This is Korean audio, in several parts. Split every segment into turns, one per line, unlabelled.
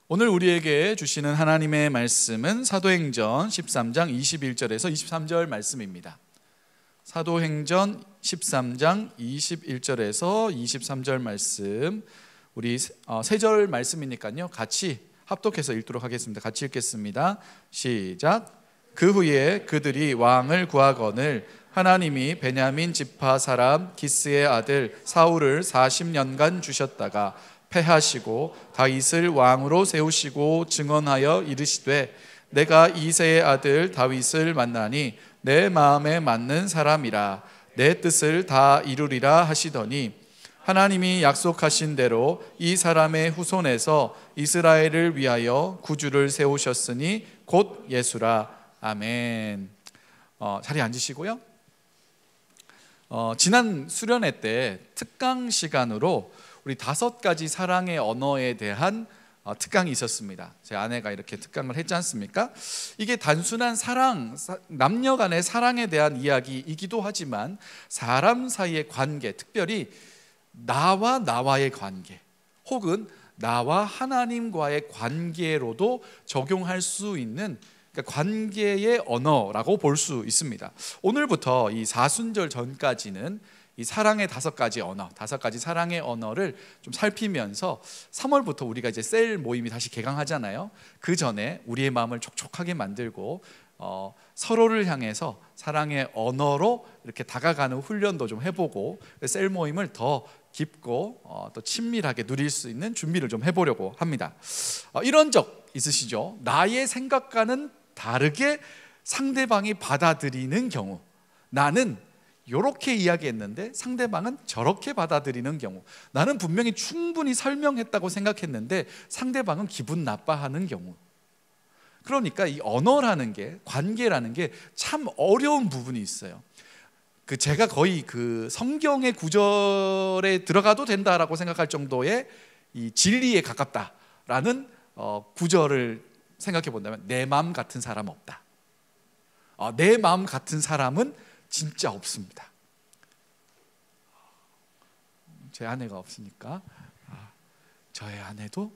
오늘 우리에게 주시는 하나님의 말씀은 사도행전 13장 21절에서 23절 말씀입니다. 사도행전 13장 21절에서 23절 말씀, 우리 세 절 말씀이니까요 같이 합독해서 읽도록 하겠습니다. 같이 읽겠습니다. 시작. 그 후에 그들이 왕을 구하거늘 하나님이 베냐민 지파 사람 기스의 아들 사울을 40년간 주셨다가 패하시고 다윗을 왕으로 세우시고 증언하여 이르시되 내가 이새의 아들 다윗을 만나니 내 마음에 맞는 사람이라 내 뜻을 다 이루리라 하시더니 하나님이 약속하신 대로 이 사람의 후손에서 이스라엘을 위하여 구주를 세우셨으니 곧 예수라. 아멘. 자리에 앉으시고요. 지난 수련회 때 특강 시간으로 우리 5가지 사랑의 언어에 대한 특강이 있었습니다. 제 아내가 이렇게 특강을 했지 않습니까? 이게 단순한 사랑, 남녀 간의 사랑에 대한 이야기이기도 하지만 사람 사이의 관계, 특별히 나와 나와의 관계, 혹은 나와 하나님과의 관계로도 적용할 수 있는, 그러니까 관계의 언어라고 볼 수 있습니다. 오늘부터 이 사순절 전까지는 이 사랑의 5가지 언어, 5가지 사랑의 언어를 좀 살피면서 3월부터 우리가 이제 셀 모임이 다시 개강하잖아요. 그 전에 우리의 마음을 촉촉하게 만들고 서로를 향해서 사랑의 언어로 이렇게 다가가는 훈련도 좀 해보고 셀 모임을 더 깊고 또 친밀하게 누릴 수 있는 준비를 좀 해보려고 합니다. 이런 적 있으시죠? 나의 생각과는 다르게 상대방이 받아들이는 경우, 나는 이렇게 이야기했는데 상대방은 저렇게 받아들이는 경우, 나는 분명히 충분히 설명했다고 생각했는데 상대방은 기분 나빠하는 경우. 그러니까 이 언어라는 게, 관계라는 게 참 어려운 부분이 있어요. 제가 거의 그 성경의 구절에 들어가도 된다라고 생각할 정도의 이 진리에 가깝다라는 구절을 생각해 본다면, 내 마음 같은 사람 없다. 내 마음 같은 사람은 진짜 없습니다. 제 아내가 없으니까 저의 아내도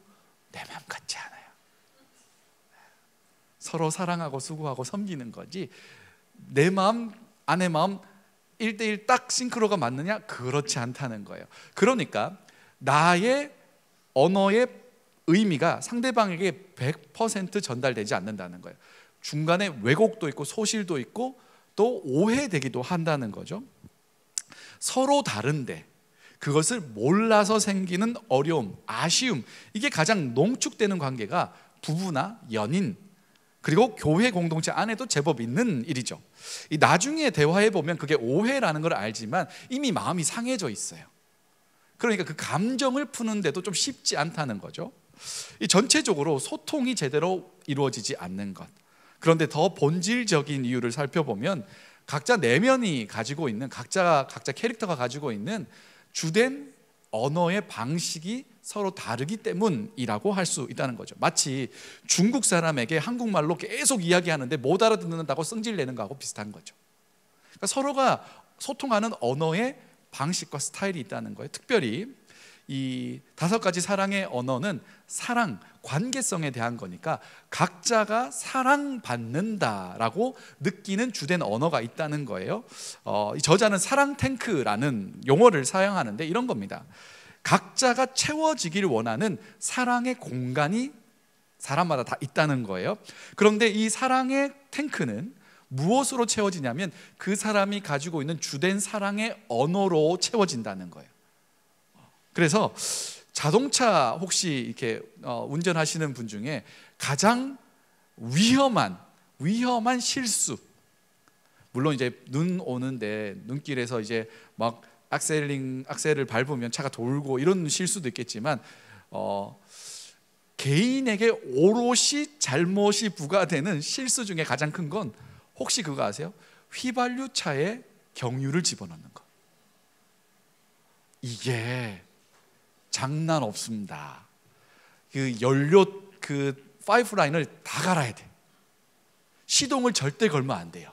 내 마음 같지 않아요. 서로 사랑하고 수고하고 섬기는 거지, 내 마음, 아내 마음 1대1 딱 싱크로가 맞느냐? 그렇지 않다는 거예요. 그러니까 나의 언어의 의미가 상대방에게 100% 전달되지 않는다는 거예요. 중간에 왜곡도 있고 소실도 있고 또 오해되기도 한다는 거죠. 서로 다른데 그것을 몰라서 생기는 어려움, 아쉬움, 이게 가장 농축되는 관계가 부부나 연인, 그리고 교회 공동체 안에도 제법 있는 일이죠. 이 나중에 대화해 보면 그게 오해라는 걸 알지만 이미 마음이 상해져 있어요. 그러니까 그 감정을 푸는데도 좀 쉽지 않다는 거죠. 이 전체적으로 소통이 제대로 이루어지지 않는 것. 그런데 더 본질적인 이유를 살펴보면 각자 내면이 가지고 있는, 각자 캐릭터가 가지고 있는 주된 언어의 방식이 서로 다르기 때문이라고 할 수 있다는 거죠. 마치 중국 사람에게 한국말로 계속 이야기하는데 못 알아듣는다고 승질내는 거하고 비슷한 거죠. 그러니까 서로가 소통하는 언어의 방식과 스타일이 있다는 거예요. 특별히 이 5가지 사랑의 언어는 사랑, 관계성에 대한 거니까 각자가 사랑받는다라고 느끼는 주된 언어가 있다는 거예요. 이 저자는 사랑 탱크라는 용어를 사용하는데 이런 겁니다. 각자가 채워지길 원하는 사랑의 공간이 사람마다 다 있다는 거예요. 그런데 이 사랑의 탱크는 무엇으로 채워지냐면 그 사람이 가지고 있는 주된 사랑의 언어로 채워진다는 거예요. 그래서 자동차 혹시 이렇게 운전하시는 분 중에 가장 위험한 실수, 물론 이제 눈 오는데 눈길에서 이제 막 악셀을 밟으면 차가 돌고 이런 실수도 있겠지만 개인에게 오롯이 잘못이 부과되는 실수 중에 가장 큰 건 혹시 그거 아세요? 휘발유차에 경유를 집어넣는 거. 이게 장난 없습니다. 그 연료 파이프라인을 다 갈아야 돼. 시동을 절대 걸면 안 돼요.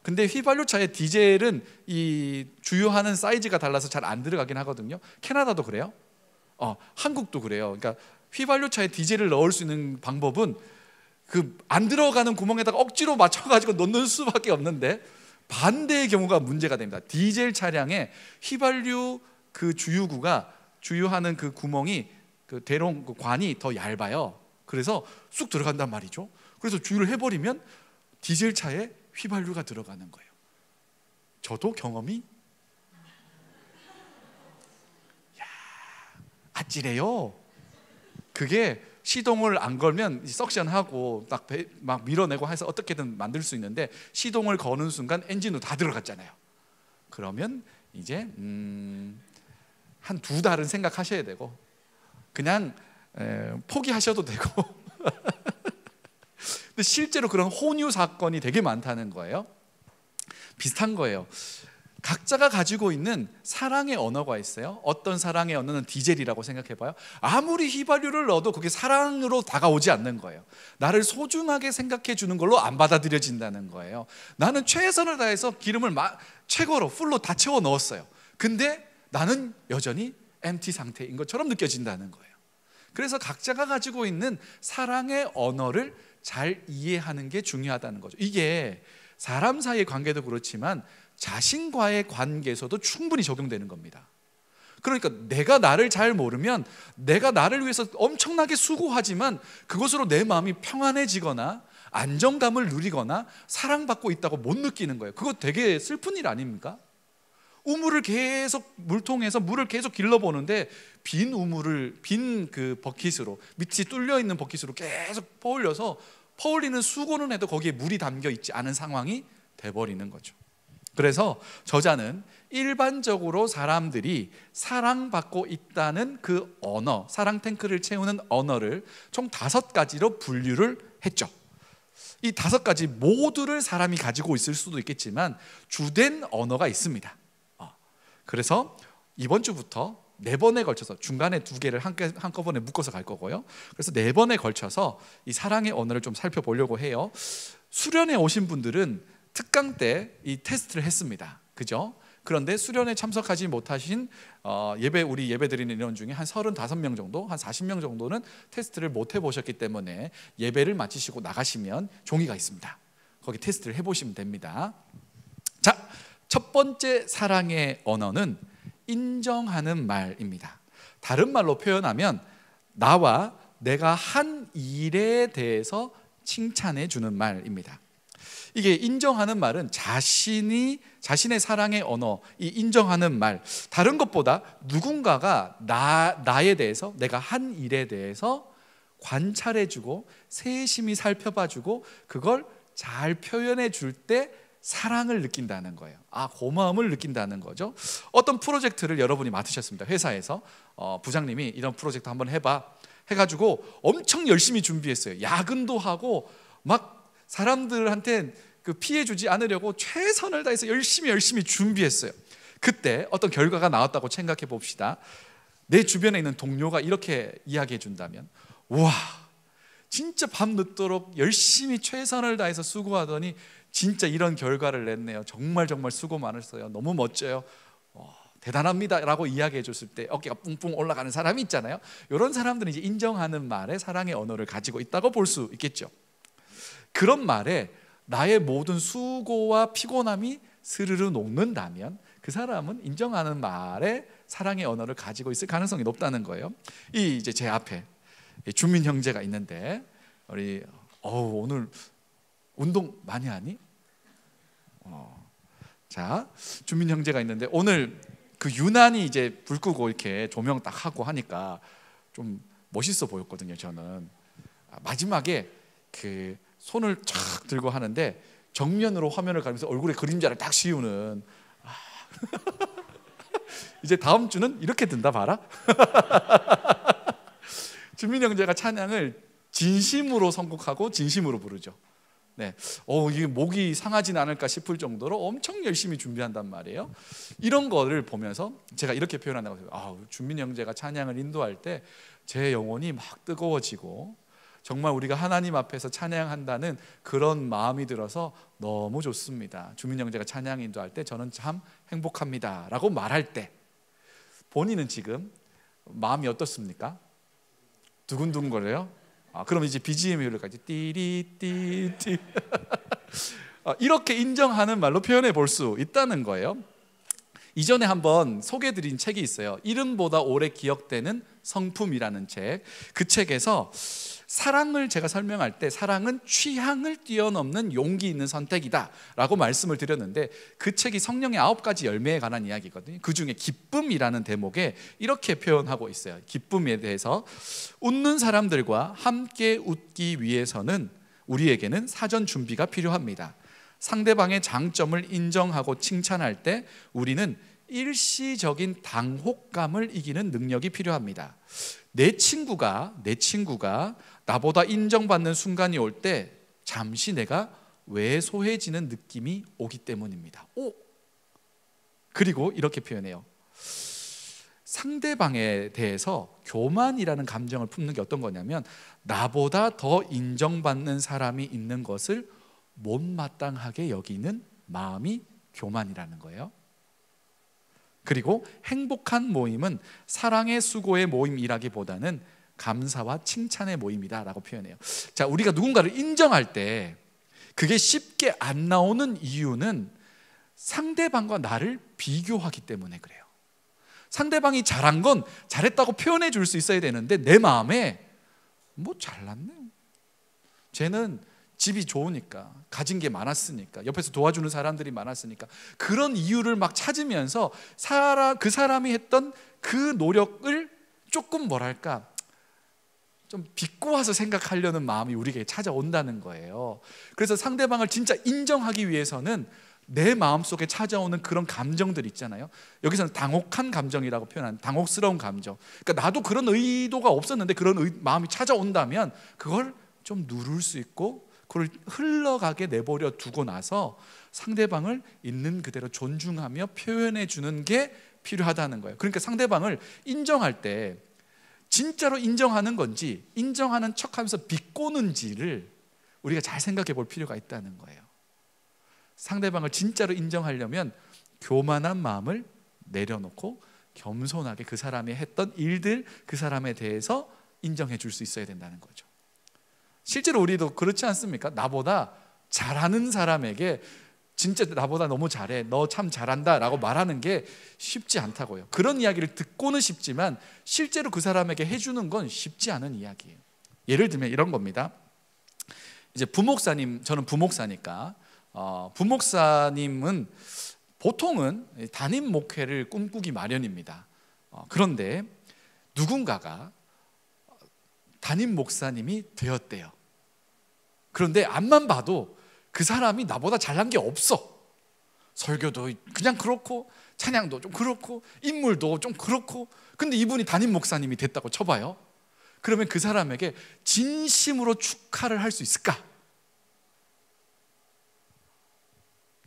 근데 휘발유차의 디젤은 이 주유하는 사이즈가 달라서 잘 안 들어가긴 하거든요. 캐나다도 그래요. 한국도 그래요. 그러니까 휘발유차에 디젤을 넣을 수 있는 방법은 그 안 들어가는 구멍에다가 억지로 맞춰가지고 넣는 수밖에 없는데, 반대의 경우가 문제가 됩니다. 디젤 차량에 휘발유 그 주유구가 주유하는 그 구멍이, 그 대롱 그 관이 더 얇아요. 그래서 쑥 들어간단 말이죠. 그래서 주유를 해버리면 디젤 차에 휘발유가 들어가는 거예요. 저도 경험이 아찔해요. 그게 시동을 안 걸면 석션하고 막 밀어내고 해서 어떻게든 만들 수 있는데, 시동을 거는 순간 엔진으로 다 들어갔잖아요. 그러면 이제 한 2달은 생각하셔야 되고, 그냥 포기하셔도 되고 근데 실제로 그런 혼유 사건이 되게 많다는 거예요. 비슷한 거예요. 각자가 가지고 있는 사랑의 언어가 있어요. 어떤 사랑의 언어는 디젤이라고 생각해봐요. 아무리 휘발유를 넣어도 그게 사랑으로 다가오지 않는 거예요. 나를 소중하게 생각해 주는 걸로 안 받아들여진다는 거예요. 나는 최선을 다해서 기름을 최고로 풀로 다 채워 넣었어요. 근데 나는 여전히 empty 상태인 것처럼 느껴진다는 거예요. 그래서 각자가 가지고 있는 사랑의 언어를 잘 이해하는 게 중요하다는 거죠. 이게 사람 사이의 관계도 그렇지만 자신과의 관계에서도 충분히 적용되는 겁니다. 그러니까 내가 나를 잘 모르면 내가 나를 위해서 엄청나게 수고하지만 그것으로 내 마음이 평안해지거나 안정감을 누리거나 사랑받고 있다고 못 느끼는 거예요. 그거 되게 슬픈 일 아닙니까? 우물을 계속, 물통에서 물을 계속 길러보는데 빈 우물을, 빈 그 버킷으로, 밑이 뚫려 있는 버킷으로 계속 퍼올리는 수고는 해도 거기에 물이 담겨 있지 않은 상황이 돼버리는 거죠. 그래서 저자는 일반적으로 사람들이 사랑받고 있다는 그 언어, 사랑 탱크를 채우는 언어를 총 5가지로 분류를 했죠. 이 5가지 모두를 사람이 가지고 있을 수도 있겠지만 주된 언어가 있습니다. 그래서 이번 주부터 4번에 걸쳐서, 중간에 2개를 한꺼번에 묶어서 갈 거고요. 그래서 4번에 걸쳐서 이 사랑의 언어를 좀 살펴보려고 해요. 수련회 오신 분들은 특강 때 이 테스트를 했습니다. 그죠? 그런데 수련회 참석하지 못하신 우리 예배 드리는 인원 중에 한 35명 정도, 한 40명 정도는 테스트를 못 해보셨기 때문에 예배를 마치시고 나가시면 종이가 있습니다. 거기 테스트를 해보시면 됩니다. 자, 첫 번째 사랑의 언어는 인정하는 말입니다. 다른 말로 표현하면 나와 내가 한 일에 대해서 칭찬해 주는 말입니다. 이게 인정하는 말은 자신의 사랑의 언어, 이 인정하는 말, 다른 것보다 누군가가 나에 대해서, 내가 한 일에 대해서 관찰해주고 세심히 살펴봐주고 그걸 잘 표현해 줄 때 사랑을 느낀다는 거예요. 고마움을 느낀다는 거죠. 어떤 프로젝트를 여러분이 맡으셨습니다. 회사에서 부장님이 이런 프로젝트 한번 해봐 해가지고 엄청 열심히 준비했어요. 야근도 하고 막 사람들한테 그 피해 주지 않으려고 최선을 다해서 열심히 준비했어요. 그때 어떤 결과가 나왔다고 생각해 봅시다. 내 주변에 있는 동료가 이렇게 이야기해 준다면, 우와, 진짜 밤늦도록 열심히 최선을 다해서 수고하더니 진짜 이런 결과를 냈네요. 정말 수고 많으셨어요. 너무 멋져요. 대단합니다 라고 이야기해 줬을 때 어깨가 뿡뿡 올라가는 사람이 있잖아요. 이런 사람들은 이제 인정하는 말에 사랑의 언어를 가지고 있다고 볼 수 있겠죠. 그런 말에 나의 모든 수고와 피곤함이 스르르 녹는다면 그 사람은 인정하는 말에 사랑의 언어를 가지고 있을 가능성이 높다는 거예요. 이제 제 앞에 준민 형제가 있는데, 우리 오늘 운동 많이 하니? 자, 준민 형제가 있는데 오늘 그 유난히 이제 불 끄고 이렇게 조명 딱 하고 하니까 좀 멋있어 보였거든요. 저는 마지막에 그 손을 쫙 들고 하는데 정면으로 화면을 가리면서 얼굴에 그림자를 딱 씌우는 이제 다음 주는 이렇게 든다 봐라. 준민 형제가 찬양을 진심으로 선곡하고 진심으로 부르죠. 네, 이게 목이 상하진 않을까 싶을 정도로 엄청 열심히 준비한단 말이에요. 이런 거를 보면서 제가 이렇게 표현한다고 해요. 준민 형제가 찬양을 인도할 때 제 영혼이 막 뜨거워지고 정말 우리가 하나님 앞에서 찬양한다는 그런 마음이 들어서 너무 좋습니다. 준민 형제가 찬양 인도할 때 저는 참 행복합니다 라고 말할 때 본인은 지금 마음이 어떻습니까? 두근두근거려요? 그럼 이제 BGM이 흘러가지. 띠리띠띠. 이렇게 인정하는 말로 표현해 볼 수 있다는 거예요. 이전에 한번 소개해드린 책이 있어요. 이름보다 오래 기억되는 성품이라는 책. 그 책에서 사랑을 제가 설명할 때 사랑은 취향을 뛰어넘는 용기 있는 선택이다 라고 말씀을 드렸는데, 그 책이 성령의 9가지 열매에 관한 이야기거든요. 그 중에 기쁨이라는 대목에 이렇게 표현하고 있어요. 기쁨에 대해서, 웃는 사람들과 함께 웃기 위해서는 우리에게는 사전 준비가 필요합니다. 상대방의 장점을 인정하고 칭찬할 때 우리는 일시적인 당혹감을 이기는 능력이 필요합니다. 내 친구가 나보다 인정받는 순간이 올 때 잠시 내가 왜소해지는 느낌이 오기 때문입니다. 그리고 이렇게 표현해요. 상대방에 대해서 교만이라는 감정을 품는 게 어떤 거냐면, 나보다 더 인정받는 사람이 있는 것을 못마땅하게 여기는 마음이 교만이라는 거예요. 그리고 행복한 모임은 사랑의 수고의 모임이라기보다는 감사와 칭찬의 모임이다 라고 표현해요. 자, 우리가 누군가를 인정할 때 그게 쉽게 안 나오는 이유는 상대방과 나를 비교하기 때문에 그래요. 상대방이 잘한 건 잘했다고 표현해 줄 수 있어야 되는데, 내 마음에 뭐 잘났네, 쟤는 집이 좋으니까, 가진 게 많았으니까, 옆에서 도와주는 사람들이 많았으니까, 그런 이유를 막 찾으면서 그 사람이 했던 그 노력을 조금 뭐랄까 좀 비꼬아서 생각하려는 마음이 우리에게 찾아온다는 거예요. 그래서 상대방을 진짜 인정하기 위해서는 내 마음속에 찾아오는 그런 감정들 있잖아요. 여기서는 당혹한 감정이라고 표현한, 당혹스러운 감정. 그러니까 나도 그런 의도가 없었는데 그런 마음이 찾아온다면 그걸 좀 누를 수 있고 그걸 흘러가게 내버려 두고 나서 상대방을 있는 그대로 존중하며 표현해 주는 게 필요하다는 거예요. 그러니까 상대방을 인정할 때 진짜로 인정하는 건지 인정하는 척하면서 비꼬는지를 우리가 잘 생각해 볼 필요가 있다는 거예요. 상대방을 진짜로 인정하려면 교만한 마음을 내려놓고 겸손하게 그 사람이 했던 일들, 그 사람에 대해서 인정해 줄 수 있어야 된다는 거죠. 실제로 우리도 그렇지 않습니까? 나보다 잘하는 사람에게 진짜 나보다 너무 잘해, 너 참 잘한다 라고 말하는 게 쉽지 않다고요. 그런 이야기를 듣고는 쉽지만 실제로 그 사람에게 해주는 건 쉽지 않은 이야기예요. 예를 들면 이런 겁니다. 이제 부목사님, 저는 부목사니까 부목사님은 보통은 담임 목회를 꿈꾸기 마련입니다. 그런데 누군가가 담임 목사님이 되었대요. 그런데 앞만 봐도 그 사람이 나보다 잘난 게 없어. 설교도 그냥 그렇고, 찬양도 좀 그렇고, 인물도 좀 그렇고. 근데 이분이 담임 목사님이 됐다고 쳐봐요. 그러면 그 사람에게 진심으로 축하를 할 수 있을까?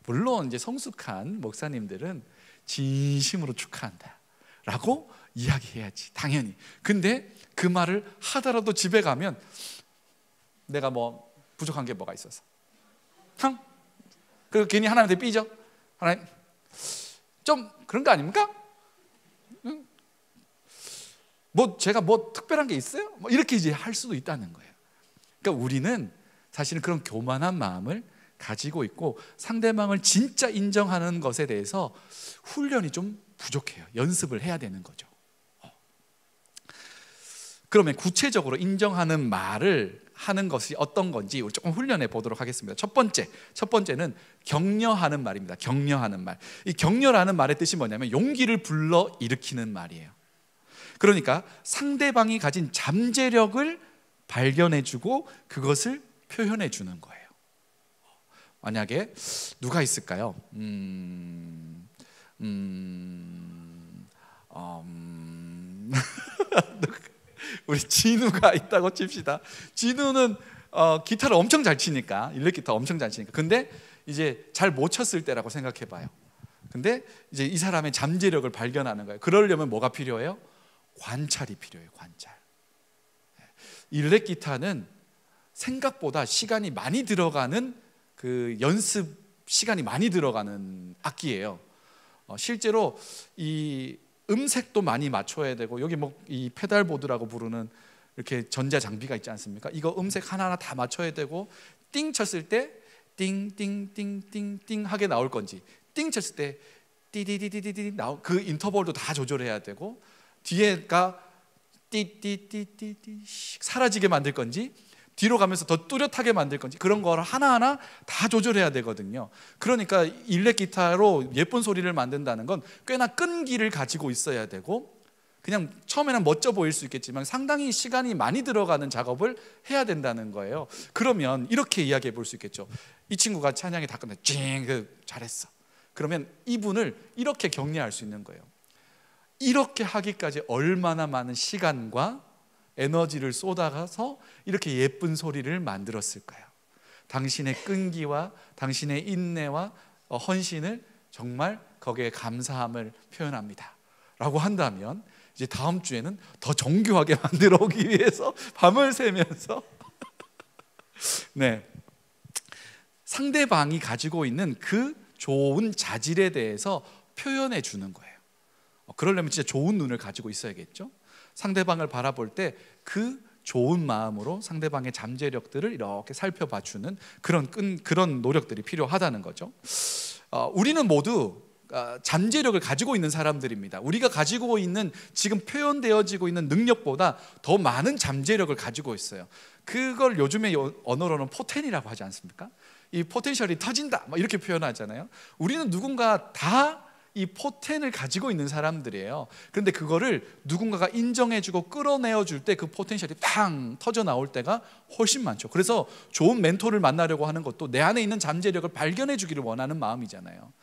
물론 이제 성숙한 목사님들은 진심으로 축하한다 라고 이야기해야지, 당연히. 근데 그 말을 하더라도 집에 가면 내가 뭐 부족한 게 뭐가 있어서 그리고 괜히 하나님한테 삐져. 하나님 좀 그런 거 아닙니까? 뭐 제가 뭐 특별한 게 있어요? 뭐 이렇게 이제 할 수도 있다는 거예요. 그러니까 우리는 사실은 그런 교만한 마음을 가지고 있고 상대방을 진짜 인정하는 것에 대해서 훈련이 좀 부족해요. 연습을 해야 되는 거죠. 그러면 구체적으로 인정하는 말을 하는 것이 어떤 건지 우리 조금 훈련해 보도록 하겠습니다. 첫 번째는 격려하는 말입니다. 격려하는 말. 이 격려라는 말의 뜻이 뭐냐면 용기를 불러 일으키는 말이에요. 그러니까 상대방이 가진 잠재력을 발견해주고 그것을 표현해주는 거예요. 만약에 누가 있을까요? 우리 진우가 있다고 칩시다. 진우는 기타를 엄청 잘 치니까, 일렉 기타 엄청 잘 치니까. 근데 이제 잘 못 쳤을 때라고 생각해 봐요. 근데 이제 이 사람의 잠재력을 발견하는 거예요. 그러려면 뭐가 필요해요? 관찰이 필요해요. 관찰. 일렉 기타는 생각보다 시간이 많이 들어가는 그 연습 시간이 많이 들어가는 악기예요. 실제로 이 음색도 많이 맞춰야 되고, 여기 뭐 이 페달보드라고 부르는 이렇게 전자 장비가 있지 않습니까? 이거 음색 하나하나 다 맞춰야 되고, 띵 쳤을 때 띵띵띵띵띵 하게 나올 건지, 띵 쳤을 때 띠디디디디디 나오, 그 인터벌도 다 조절해야 되고, 뒤에가 띠띠띠띠띠 사라지게 만들 건지, 뒤로 가면서 더 뚜렷하게 만들 건지, 그런 걸 하나하나 다 조절해야 되거든요. 그러니까 일렉 기타로 예쁜 소리를 만든다는 건 꽤나 끈기를 가지고 있어야 되고, 그냥 처음에는 멋져 보일 수 있겠지만 상당히 시간이 많이 들어가는 작업을 해야 된다는 거예요. 그러면 이렇게 이야기해 볼 수 있겠죠. 이 친구가 찬양이 다 끝내 찡 잘했어. 그러면 이분을 이렇게 격려할 수 있는 거예요. 이렇게 하기까지 얼마나 많은 시간과 에너지를 쏟아가서 이렇게 예쁜 소리를 만들었을까요? 당신의 끈기와 당신의 인내와 헌신을 정말 거기에 감사함을 표현합니다 라고 한다면, 이제 다음 주에는 더 정교하게 만들어 오기 위해서 밤을 새면서 네, 상대방이 가지고 있는 그 좋은 자질에 대해서 표현해 주는 거예요. 그러려면 진짜 좋은 눈을 가지고 있어야겠죠. 상대방을 바라볼 때 그 좋은 마음으로 상대방의 잠재력들을 이렇게 살펴봐 주는 그런 노력들이 필요하다는 거죠. 우리는 모두 잠재력을 가지고 있는 사람들입니다. 우리가 가지고 있는, 지금 표현되어지고 있는 능력보다 더 많은 잠재력을 가지고 있어요. 그걸 요즘의 언어로는 포텐이라고 하지 않습니까? 이 포텐셜이 터진다 이렇게 표현하잖아요. 우리는 누군가 다 이 포텐을 가지고 있는 사람들이에요. 그런데 그거를 누군가가 인정해주고 끌어내어줄 때 그 포텐셜이 팡 터져 나올 때가 훨씬 많죠. 그래서 좋은 멘토를 만나려고 하는 것도 내 안에 있는 잠재력을 발견해 주기를 원하는 마음이잖아요.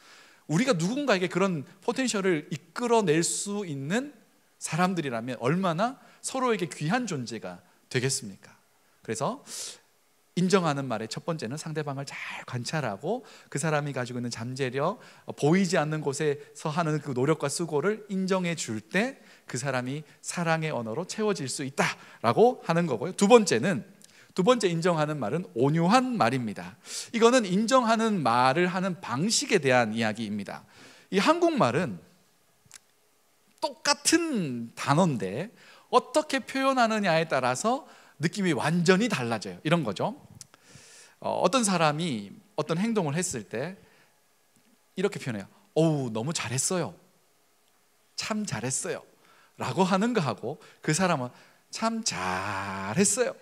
우리가 누군가에게 그런 포텐셜을 이끌어낼 수 있는 사람들이라면 얼마나 서로에게 귀한 존재가 되겠습니까? 그래서 인정하는 말의 첫 번째는 상대방을 잘 관찰하고 그 사람이 가지고 있는 잠재력, 보이지 않는 곳에서 하는 그 노력과 수고를 인정해 줄 때 그 사람이 사랑의 언어로 채워질 수 있다라고 하는 거고요. 두 번째 인정하는 말은 온유한 말입니다. 이거는 인정하는 말을 하는 방식에 대한 이야기입니다. 이 한국말은 똑같은 단어인데 어떻게 표현하느냐에 따라서 느낌이 완전히 달라져요. 이런 거죠. 어떤 사람이 어떤 행동을 했을 때 이렇게 표현해요. 어우, 너무 잘했어요. 참 잘했어요 라고 하는 거하고, 그 사람은 참 잘했어요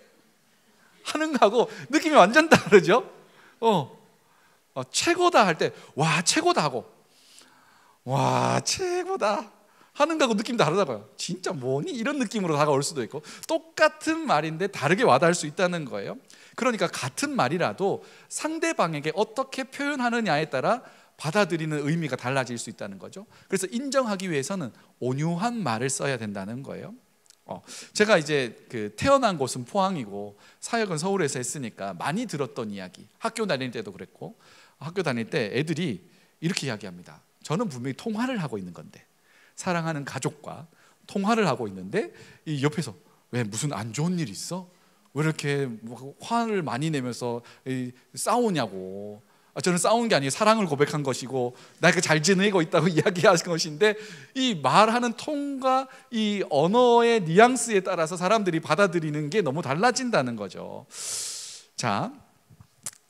하는 거하고 느낌이 완전 다르죠. 최고다 할 때 와 최고다 하고 와 최고다 하는 거하고 느낌이 다르다고요. 진짜 뭐니? 이런 느낌으로 다가올 수도 있고, 똑같은 말인데 다르게 와닿을 수 있다는 거예요. 그러니까 같은 말이라도 상대방에게 어떻게 표현하느냐에 따라 받아들이는 의미가 달라질 수 있다는 거죠. 그래서 인정하기 위해서는 온유한 말을 써야 된다는 거예요. 제가 이제 태어난 곳은 포항이고 사역은 서울에서 했으니까 많이 들었던 이야기, 학교 다닐 때도 그랬고, 학교 다닐 때 애들이 이렇게 이야기합니다. 저는 분명히 통화를 하고 있는 건데, 사랑하는 가족과 통화를 하고 있는데 이 옆에서 왜 무슨 안 좋은 일 있어? 왜 이렇게 화를 많이 내면서 싸우냐고. 저는 싸운 게 아니에요. 사랑을 고백한 것이고 내가 잘 지내고 있다고 이야기하는 것인데, 이 말하는 톤과 이 언어의 뉘앙스에 따라서 사람들이 받아들이는 게 너무 달라진다는 거죠. 자,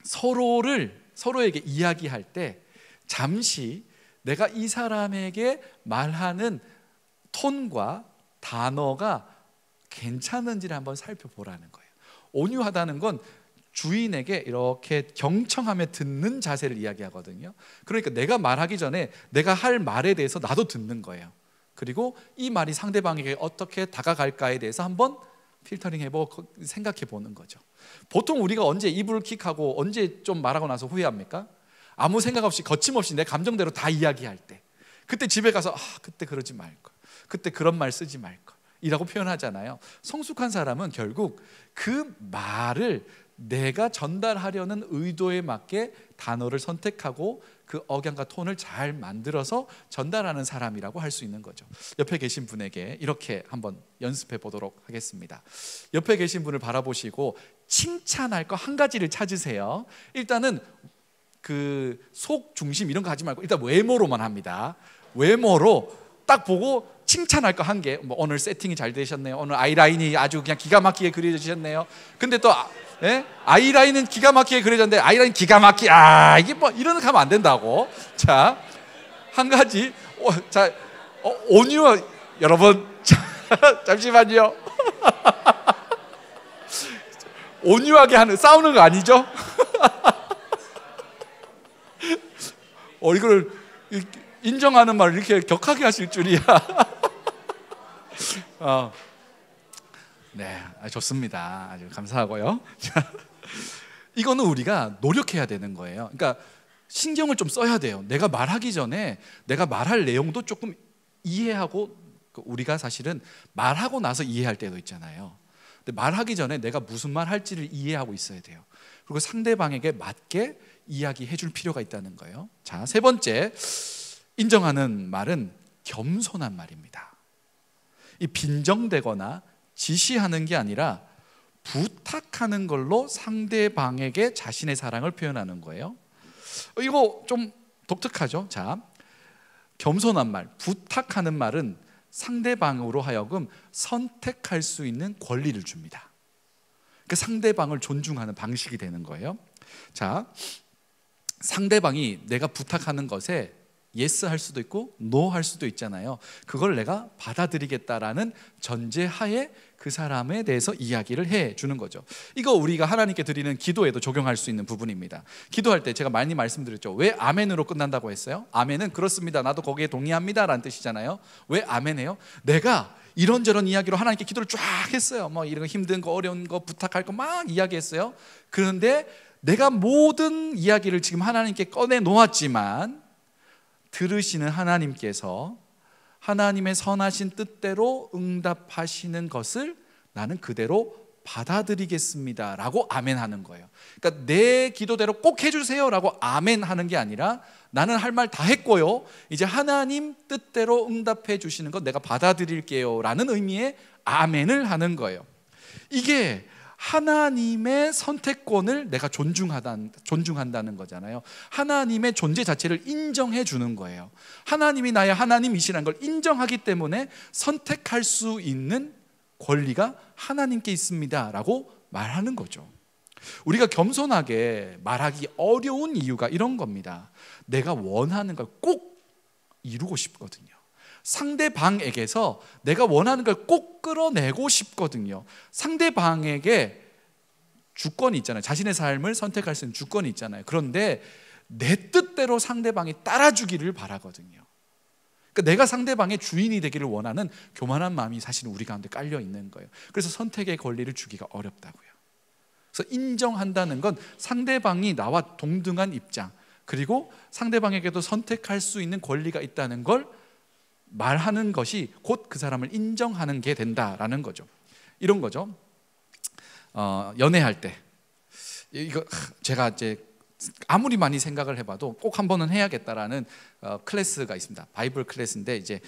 서로에게 이야기할 때 잠시 내가 이 사람에게 말하는 톤과 단어가 괜찮은지를 한번 살펴보라는 거예요. 온유하다는 건 주인에게 이렇게 경청하며 듣는 자세를 이야기하거든요. 그러니까 내가 말하기 전에 내가 할 말에 대해서 나도 듣는 거예요. 그리고 이 말이 상대방에게 어떻게 다가갈까에 대해서 한번 필터링해보고 생각해보는 거죠. 보통 우리가 언제 이불킥하고 언제 좀 말하고 나서 후회합니까? 아무 생각 없이 거침없이 내 감정대로 다 이야기할 때, 그때 집에 가서 그때 그러지 말걸, 그때 그런 말 쓰지 말걸 이라고 표현하잖아요. 성숙한 사람은 결국 그 말을 내가 전달하려는 의도에 맞게 단어를 선택하고 그 억양과 톤을 잘 만들어서 전달하는 사람이라고 할 수 있는 거죠. 옆에 계신 분에게 이렇게 한번 연습해 보도록 하겠습니다. 옆에 계신 분을 바라보시고 칭찬할 거 한 가지를 찾으세요. 일단은 그 속 중심 이런 거 하지 말고 일단 외모로만 합니다. 외모로 딱 보고 칭찬할 거 한 개, 뭐 오늘 세팅이 잘 되셨네요. 오늘 아이라인이 아주 그냥 기가 막히게 그려지셨네요. 근데 또 아이라인은 기가 막히게 그려졌는데 아이라인 기가 막히 이게 뭐 이런 거 하면 안 된다고. 자, 한 가지. 자, 온유 여러분 잠시만요. 온유하게 싸우는 거 아니죠? 이걸 인정하는 말을 이렇게 격하게 하실 줄이야. 네, 좋습니다. 아주 감사하고요. 자, 이거는 우리가 노력해야 되는 거예요. 그러니까 신경을 좀 써야 돼요. 내가 말하기 전에 내가 말할 내용도 조금 이해하고, 우리가 사실은 말하고 나서 이해할 때도 있잖아요. 근데 말하기 전에 내가 무슨 말 할지를 이해하고 있어야 돼요. 그리고 상대방에게 맞게 이야기해 줄 필요가 있다는 거예요. 자, 세 번째 인정하는 말은 겸손한 말입니다. 이 빈정대거나 지시하는 게 아니라 부탁하는 걸로 상대방에게 자신의 사랑을 표현하는 거예요. 이거 좀 독특하죠? 자, 겸손한 말, 부탁하는 말은 상대방으로 하여금 선택할 수 있는 권리를 줍니다. 그러니까 상대방을 존중하는 방식이 되는 거예요. 자, 상대방이 내가 부탁하는 것에 예스 할 수도 있고 노 할 수도 있잖아요. 그걸 내가 받아들이겠다라는 전제하에 그 사람에 대해서 이야기를 해주는 거죠. 이거 우리가 하나님께 드리는 기도에도 적용할 수 있는 부분입니다. 기도할 때 제가 많이 말씀드렸죠. 왜 아멘으로 끝난다고 했어요? 아멘은 그렇습니다, 나도 거기에 동의합니다 라는 뜻이잖아요. 왜 아멘해요? 내가 이런저런 이야기로 하나님께 기도를 쫙 했어요. 뭐 이런 거 힘든 거 어려운 거 부탁할 거 막 이야기했어요. 그런데 내가 모든 이야기를 지금 하나님께 꺼내 놓았지만 들으시는 하나님께서 하나님의 선하신 뜻대로 응답하시는 것을 나는 그대로 받아들이겠습니다 라고 아멘하는 거예요. 그러니까 내 기도대로 꼭 해주세요 라고 아멘하는 게 아니라 나는 할 말 다 했고요, 이제 하나님 뜻대로 응답해 주시는 것 내가 받아들일게요 라는 의미의 아멘을 하는 거예요. 이게 하나님의 선택권을 내가 존중한다는 거잖아요. 하나님의 존재 자체를 인정해 주는 거예요. 하나님이 나의 하나님이시라는 걸 인정하기 때문에 선택할 수 있는 권리가 하나님께 있습니다 라고 말하는 거죠. 우리가 겸손하게 말하기 어려운 이유가 이런 겁니다. 내가 원하는 걸 꼭 이루고 싶거든요. 상대방에게서 내가 원하는 걸 꼭 끌어내고 싶거든요. 상대방에게 주권이 있잖아요. 자신의 삶을 선택할 수 있는 주권이 있잖아요. 그런데 내 뜻대로 상대방이 따라주기를 바라거든요. 그러니까 내가 상대방의 주인이 되기를 원하는 교만한 마음이 사실은 우리 가운데 깔려 있는 거예요. 그래서 선택의 권리를 주기가 어렵다고요. 그래서 인정한다는 건 상대방이 나와 동등한 입장, 그리고 상대방에게도 선택할 수 있는 권리가 있다는 걸 말하는 것이 곧 그 사람을 인정하는 게 된다라는 거죠. 이런 거죠. 연애할 때 이거 제가 이제 아무리 많이 생각을 해봐도 꼭 한 번은 해야겠다라는 클래스가 있습니다. 바이블 클래스인데 이제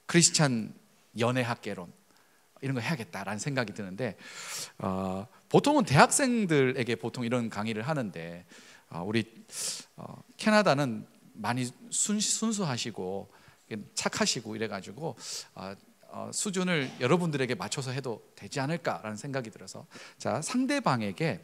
크리스찬 연애학개론 이런 거 해야겠다라는 생각이 드는데 보통은 대학생들에게 보통 이런 강의를 하는데 우리 캐나다는 많이 순수하시고 착하시고 이래가지고 수준을 여러분들에게 맞춰서 해도 되지 않을까라는 생각이 들어서, 자, 상대방에게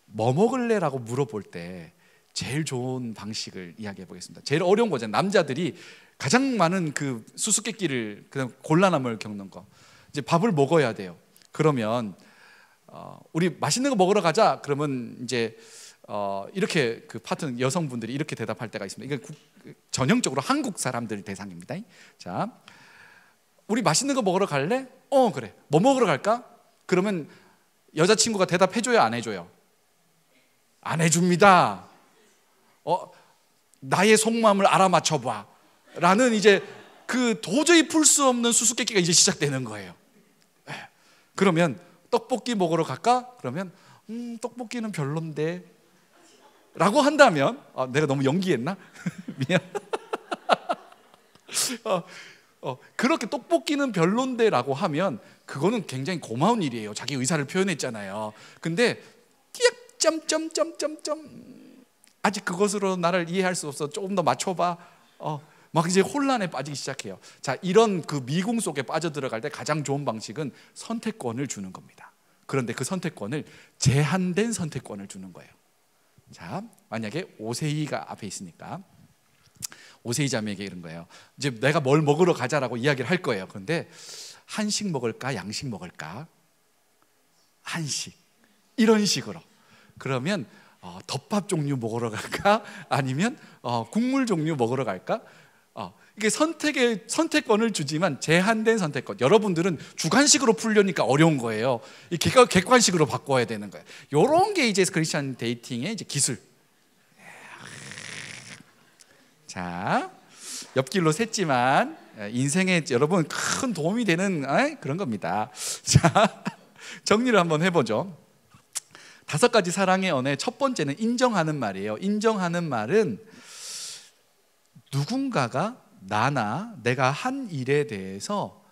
뭐 먹을래라고 물어볼 때 제일 좋은 방식을 이야기해 보겠습니다. 제일 어려운 거잖아요. 남자들이 가장 많은 그 수수께끼를, 그냥 곤란함을 겪는 거. 이제 밥을 먹어야 돼요. 그러면 우리 맛있는 거 먹으러 가자. 그러면 이제 이렇게 그 파트너 여성분들이 이렇게 대답할 때가 있습니다. 이건 전형적으로 한국 사람들 대상입니다. 자, 우리 맛있는 거 먹으러 갈래? 그래. 뭐 먹으러 갈까? 그러면 여자친구가 대답해줘요, 안 해줘요? 안 해줍니다. 나의 속마음을 알아맞혀봐 라는 이제 그 도저히 풀 수 없는 수수께끼가 이제 시작되는 거예요. 그러면 떡볶이 먹으러 갈까? 그러면 떡볶이는 별론데 라고 한다면, 내가 너무 연기했나? 미안. 그렇게 떡볶이는 별론데 라고 하면 그거는 굉장히 고마운 일이에요. 자기 의사를 표현했잖아요. 근데 점점점점점 아직 그것으로 나를 이해할 수 없어. 조금 더 맞춰봐. 막 이제 혼란에 빠지기 시작해요. 자, 이런 그 미궁 속에 빠져들어갈 때 가장 좋은 방식은 선택권을 주는 겁니다. 그런데 그 선택권을 제한된 선택권을 주는 거예요. 자, 만약에 오세이가 앞에 있으니까 오세이 자매에게 이런 거예요. 이제 내가 뭘 먹으러 가자라고 이야기를 할 거예요. 그런데 한식 먹을까 양식 먹을까? 한식, 이런 식으로. 그러면 덮밥 종류 먹으러 갈까? 아니면 국물 종류 먹으러 갈까? 이게 선택권을 주지만 제한된 선택권. 여러분들은 주관식으로 풀려니까 어려운 거예요. 이 객관식으로 바꿔야 되는 거예요. 이런 게 이제 크리스천 데이팅의 이제 기술. 자, 옆길로 샜지만 인생에 여러분 큰 도움이 되는 그런 겁니다. 자, 정리를 한번 해보죠. 5가지 사랑의 언어의 첫 번째는 인정하는 말이에요. 인정하는 말은 누군가가 나나 내가 한 일에 대해서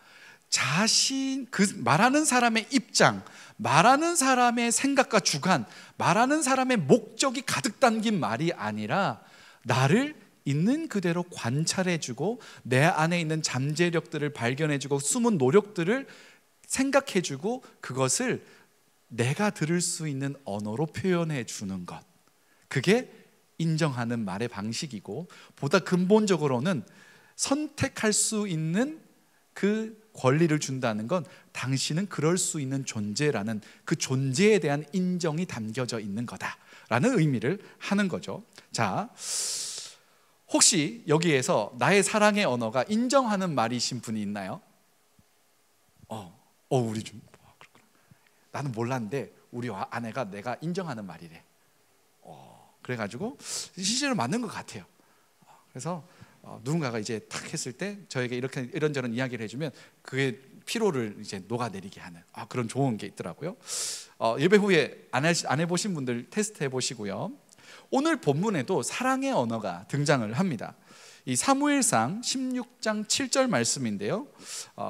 그 말하는 사람의 입장, 말하는 사람의 생각과 주관, 말하는 사람의 목적이 가득 담긴 말이 아니라 나를 있는 그대로 관찰해주고 내 안에 있는 잠재력들을 발견해주고 숨은 노력들을 생각해주고 그것을 내가 들을 수 있는 언어로 표현해 주는 것, 그게 인정하는 말의 방식이고, 보다 근본적으로는 선택할 수 있는 그 권리를 준다는 건 당신은 그럴 수 있는 존재라는 그 존재에 대한 인정이 담겨져 있는 거다라는 의미를 하는 거죠. 자, 혹시 여기에서 나의 사랑의 언어가 인정하는 말이신 분이 있나요? 우리 좀 그렇구나. 나는 몰랐는데 우리 아내가 내가 인정하는 말이래. 그래가지고 실제로 맞는 것 같아요. 그래서 누군가가 이제 탁 했을 때 저에게 이렇게 이런저런 이야기를 해주면 그게 피로를 이제 녹아내리게 하는 그런 좋은 게 있더라고요. 예배 후에 안 해보신 분들 테스트 해보시고요. 오늘 본문에도 사랑의 언어가 등장을 합니다. 이 사무엘상 16장 7절 말씀인데요.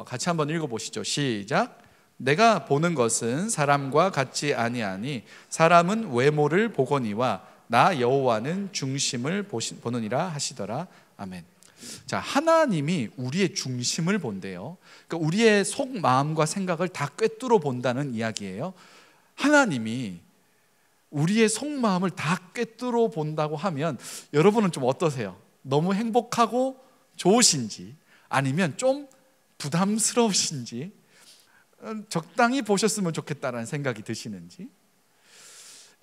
같이 한번 읽어보시죠. 시작. 내가 보는 것은 사람과 같지 아니하니 사람은 외모를 보거니와 나 여호와는 중심을 보느니라 하시더라. 아멘. 자, 하나님이 우리의 중심을 본대요. 그러니까 우리의 속 마음과 생각을 다 꿰뚫어 본다는 이야기예요. 하나님이 우리의 속마음을 다 꿰뚫어 본다고 하면 여러분은 좀 어떠세요? 너무 행복하고 좋으신지, 아니면 좀 부담스러우신지, 적당히 보셨으면 좋겠다라는 생각이 드시는지.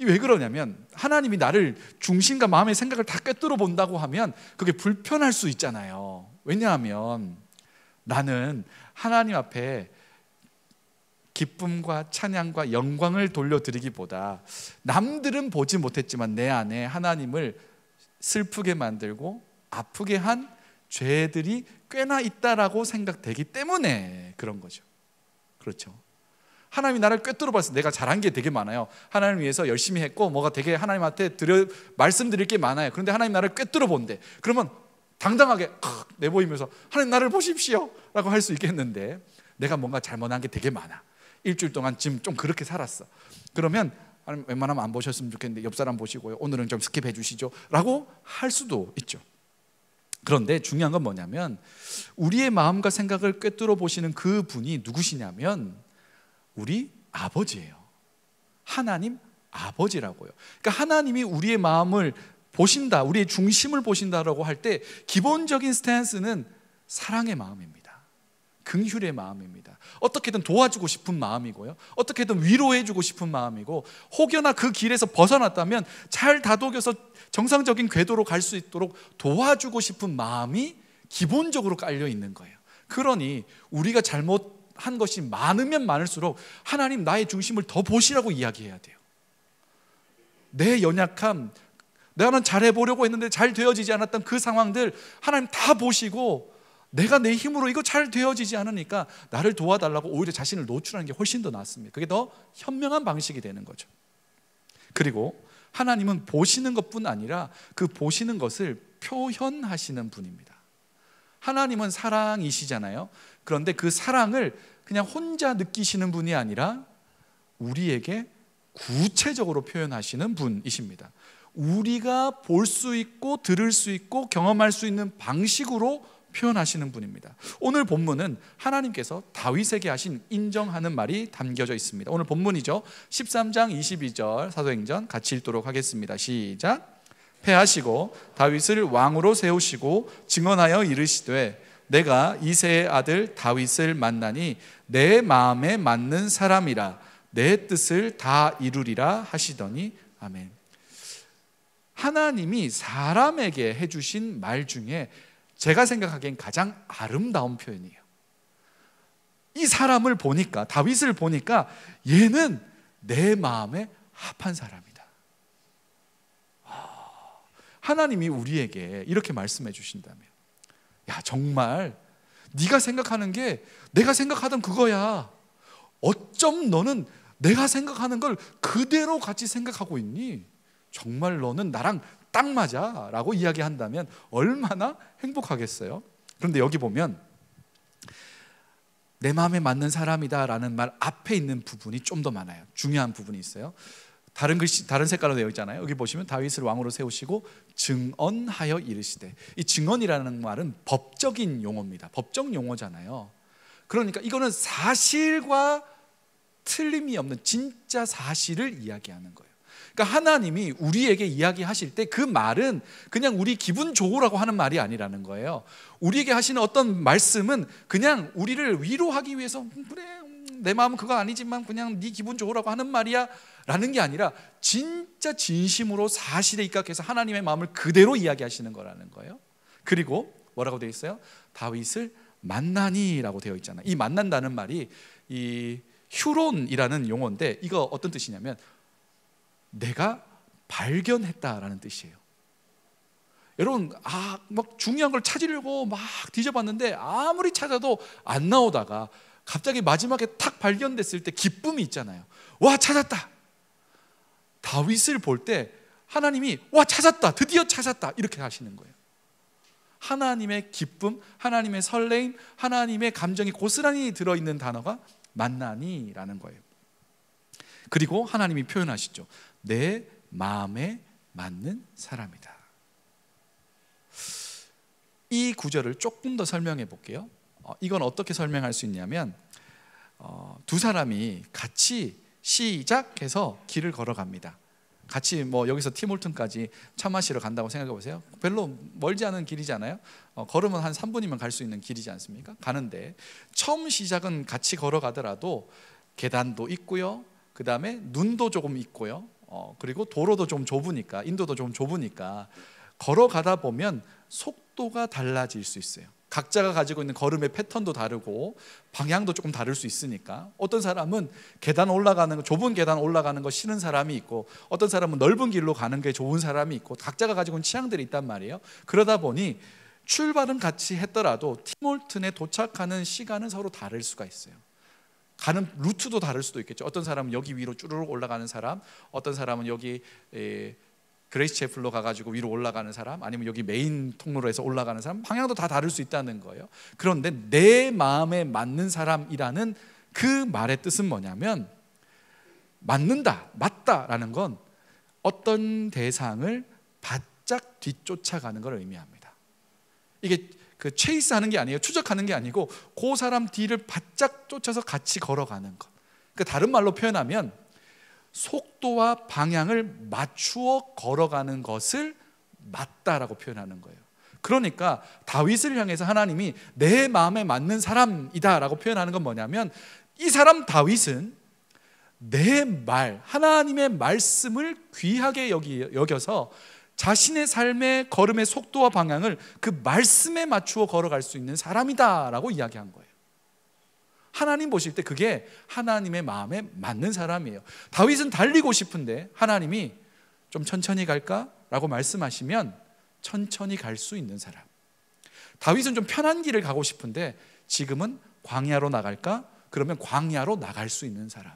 왜 그러냐면 하나님이 나를 중심과 마음의 생각을 다 꿰뚫어 본다고 하면 그게 불편할 수 있잖아요. 왜냐하면 나는 하나님 앞에 기쁨과 찬양과 영광을 돌려드리기보다 남들은 보지 못했지만 내 안에 하나님을 슬프게 만들고 아프게 한 죄들이 꽤나 있다라고 생각되기 때문에 그런 거죠. 그렇죠. 하나님이 나를 꿰뚫어 봤어요. 내가 잘한 게 되게 많아요. 하나님을 위해서 열심히 했고 뭐가 되게 하나님한테 말씀드릴 게 많아요. 그런데 하나님 나를 꿰뚫어 본대. 그러면 당당하게 내보이면서 하나님 나를 보십시오 라고 할 수 있겠는데, 내가 뭔가 잘못한 게 되게 많아. 일주일 동안 지금 좀 그렇게 살았어. 그러면 웬만하면 안 보셨으면 좋겠는데 옆 사람 보시고요, 오늘은 좀 스킵해 주시죠 라고 할 수도 있죠. 그런데 중요한 건 뭐냐면 우리의 마음과 생각을 꿰뚫어 보시는 그 분이 누구시냐면 우리 아버지예요. 하나님 아버지라고요. 그러니까 하나님이 우리의 마음을 보신다, 우리의 중심을 보신다라고 할 때 기본적인 스탠스는 사랑의 마음입니다. 긍휼의 마음입니다. 어떻게든 도와주고 싶은 마음이고요, 어떻게든 위로해주고 싶은 마음이고, 혹여나 그 길에서 벗어났다면 잘 다독여서 정상적인 궤도로 갈 수 있도록 도와주고 싶은 마음이 기본적으로 깔려 있는 거예요. 그러니 우리가 잘못한 것이 많으면 많을수록 하나님 나의 중심을 더 보시라고 이야기해야 돼요. 내 연약함, 내가 잘해보려고 했는데 잘 되어지지 않았던 그 상황들 하나님 다 보시고, 내가 내 힘으로 이거 잘 되어지지 않으니까 나를 도와달라고 오히려 자신을 노출하는 게 훨씬 더 낫습니다. 그게 더 현명한 방식이 되는 거죠. 그리고 하나님은 보시는 것뿐 아니라 그 보시는 것을 표현하시는 분입니다. 하나님은 사랑이시잖아요. 그런데 그 사랑을 그냥 혼자 느끼시는 분이 아니라 우리에게 구체적으로 표현하시는 분이십니다. 우리가 볼 수 있고 들을 수 있고 경험할 수 있는 방식으로 표현하시는 분입니다. 오늘 본문은 하나님께서 다윗에게 하신 인정하는 말이 담겨져 있습니다. 오늘 본문이죠. 13장 22절 사도행전 같이 읽도록 하겠습니다. 시작. 패하시고 다윗을 왕으로 세우시고 증언하여 이르시되 내가 이새의 아들 다윗을 만나니 내 마음에 맞는 사람이라 내 뜻을 다 이루리라 하시더니 아멘. 하나님이 사람에게 해주신 말 중에 제가 생각하기엔 가장 아름다운 표현이에요. 이 사람을 보니까, 다윗을 보니까 얘는 내 마음에 합한 사람이다. 하나님이 우리에게 이렇게 말씀해 주신다면, 야, 정말 네가 생각하는 게 내가 생각하던 그거야. 어쩜 너는 내가 생각하는 걸 그대로 같이 생각하고 있니? 정말 너는 나랑 딱 맞아 라고 이야기한다면 얼마나 행복하겠어요? 그런데 여기 보면 내 마음에 맞는 사람이다 라는 말 앞에 있는 부분이 좀 더 많아요. 중요한 부분이 있어요. 다른 글씨, 다른 색깔로 되어 있잖아요. 여기 보시면 다윗을 왕으로 세우시고 증언하여 이르시되, 이 증언이라는 말은 법적인 용어입니다. 법적 용어잖아요. 그러니까 이거는 사실과 틀림이 없는 진짜 사실을 이야기하는 거예요. 그러니까 하나님이 우리에게 이야기하실 때 그 말은 그냥 우리 기분 좋으라고 하는 말이 아니라는 거예요. 우리에게 하시는 어떤 말씀은 그냥 우리를 위로하기 위해서 그래 내 마음은 그거 아니지만 그냥 네 기분 좋으라고 하는 말이야 라는 게 아니라 진짜 진심으로 사실에 입각해서 하나님의 마음을 그대로 이야기하시는 거라는 거예요. 그리고 뭐라고 되어 있어요? 다윗을 만나니 라고 되어 있잖아요. 이 만난다는 말이 이 휴론이라는 용어인데 이거 어떤 뜻이냐면 내가 발견했다라는 뜻이에요. 여러분, 막 중요한 걸 찾으려고 막 뒤져봤는데 아무리 찾아도 안 나오다가 갑자기 마지막에 탁 발견됐을 때 기쁨이 있잖아요. 와, 찾았다. 다윗을 볼 때 하나님이 와, 찾았다, 드디어 찾았다 이렇게 하시는 거예요. 하나님의 기쁨, 하나님의 설레임, 하나님의 감정이 고스란히 들어있는 단어가 만나니라는 거예요. 그리고 하나님이 표현하시죠. 내 마음에 맞는 사람이다. 이 구절을 조금 더 설명해 볼게요. 이건 어떻게 설명할 수 있냐면 두 사람이 같이 시작해서 길을 걸어갑니다. 같이 뭐 여기서 팀홀튼까지 차 마시러 간다고 생각해 보세요. 별로 멀지 않은 길이잖아요. 걸으면 한 3분이면 갈 수 있는 길이지 않습니까? 가는데 처음 시작은 같이 걸어가더라도 계단도 있고요, 그 다음에 눈도 조금 있고요, 그리고 도로도 좀 좁으니까, 인도도 좀 좁으니까 걸어가다 보면 속도가 달라질 수 있어요. 각자가 가지고 있는 걸음의 패턴도 다르고 방향도 조금 다를 수 있으니까 어떤 사람은 계단 올라가는 거, 좁은 계단 올라가는 거 싫은 사람이 있고 어떤 사람은 넓은 길로 가는 게 좋은 사람이 있고 각자가 가지고 있는 취향들이 있단 말이에요. 그러다 보니 출발은 같이 했더라도 팀홀튼에 도착하는 시간은 서로 다를 수가 있어요. 가는 루트도 다를 수도 있겠죠. 어떤 사람은 여기 위로 쭈르륵 올라가는 사람, 어떤 사람은 여기 그레이스 채플로 가가지고 위로 올라가는 사람, 아니면 여기 메인 통로로 해서 올라가는 사람, 방향도 다 다를 수 있다는 거예요. 그런데 내 마음에 맞는 사람이라는 그 말의 뜻은 뭐냐면 맞는다, 맞다라는 건 어떤 대상을 바짝 뒤쫓아가는 걸 의미합니다. 이게 그 체이스하는 게 아니에요. 추적하는 게 아니고 그 사람 뒤를 바짝 쫓아서 같이 걸어가는 것. 그러니까 다른 말로 표현하면 속도와 방향을 맞추어 걸어가는 것을 맞다라고 표현하는 거예요. 그러니까 다윗을 향해서 하나님이 내 마음에 맞는 사람이다 라고 표현하는 건 뭐냐면 이 사람 다윗은 내 말, 하나님의 말씀을 귀하게 여겨서 자신의 삶의 걸음의 속도와 방향을 그 말씀에 맞추어 걸어갈 수 있는 사람이다 라고 이야기한 거예요. 하나님 보실 때 그게 하나님의 마음에 맞는 사람이에요. 다윗은 달리고 싶은데 하나님이 좀 천천히 갈까? 라고 말씀하시면 천천히 갈 수 있는 사람. 다윗은 좀 편한 길을 가고 싶은데 지금은 광야로 나갈까? 그러면 광야로 나갈 수 있는 사람.